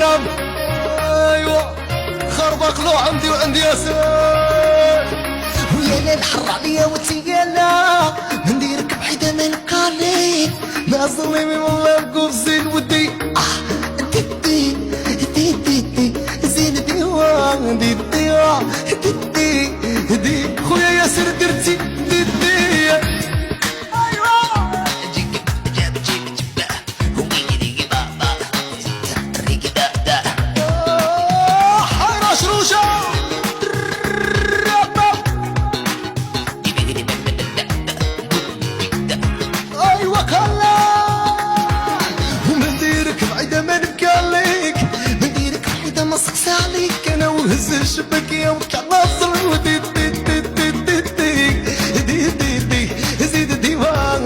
بنام. ايوا خربق له عندي وعندي ياسر. ويا ليل حر عليا وتيالا نديرك بعيدة ما نقاليك ما ظلمي والله بقول زين ودي ديدي ديدي زين ديوان ديدي ديدي دي خويا ياسر درتي ديدي. وهز الشبكية وطلع ناصر وديد ديد ديد ديد ديد ديد ديد ديد ديد زيد ديوان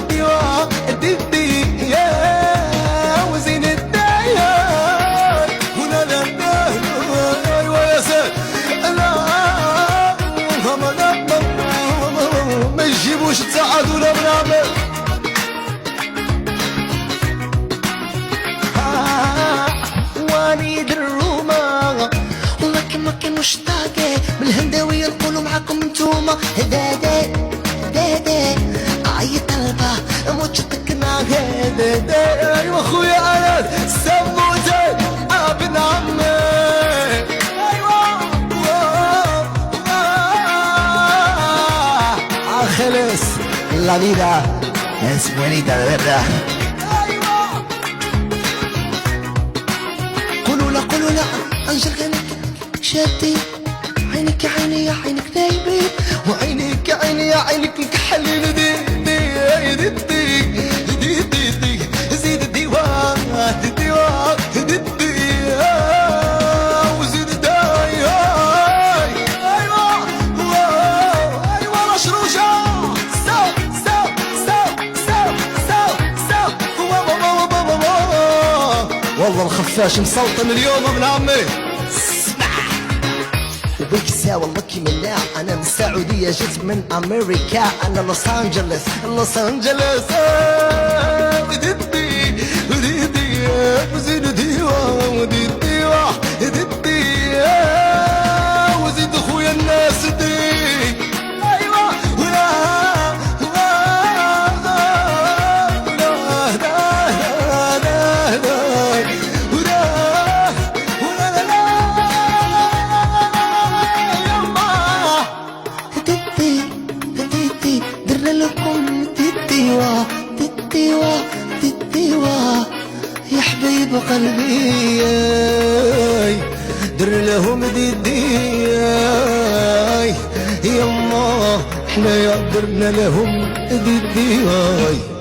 ديوان ديد ديد يا وزين الداير ولا لا لا ايوا يا سيد لا ما يجيبوش التعاد ولا بنعمل. وليد الروما مكن مشتاقة بالهنداوية نقولوا معاكم انتوما دادي دادي عيط طلبة موجتك ناقة دادي. ايوا خويا انا سموتي ابن عمي. ايوا خلص لا vida es bonita de verdad. قولوا لا انجل غني شادي عينك يا عيني يا عينك نايبي وعينك يا عيني يا عينك مكحلين دي دي دي دي دي دي زيد الديوان الديوان دي دي وزيد الداي. ايوا ايوا مشروجة ستوب ستوب ستوب ستوب ستوب ستوب. والله الخفاش مسلطن اليوم ابن عمي. وبيك ساوى لكي مناع انا من السعودية جيت من امريكا انا لوس انجلس لوس انجلس. وديدي وديدي وزيد ديوا وديدي وديدي وزيد خويا الناس دي. ايوا ولا يا حبيب قلبي در لهم ديدي يما احنا يا درنا لهم ديدي.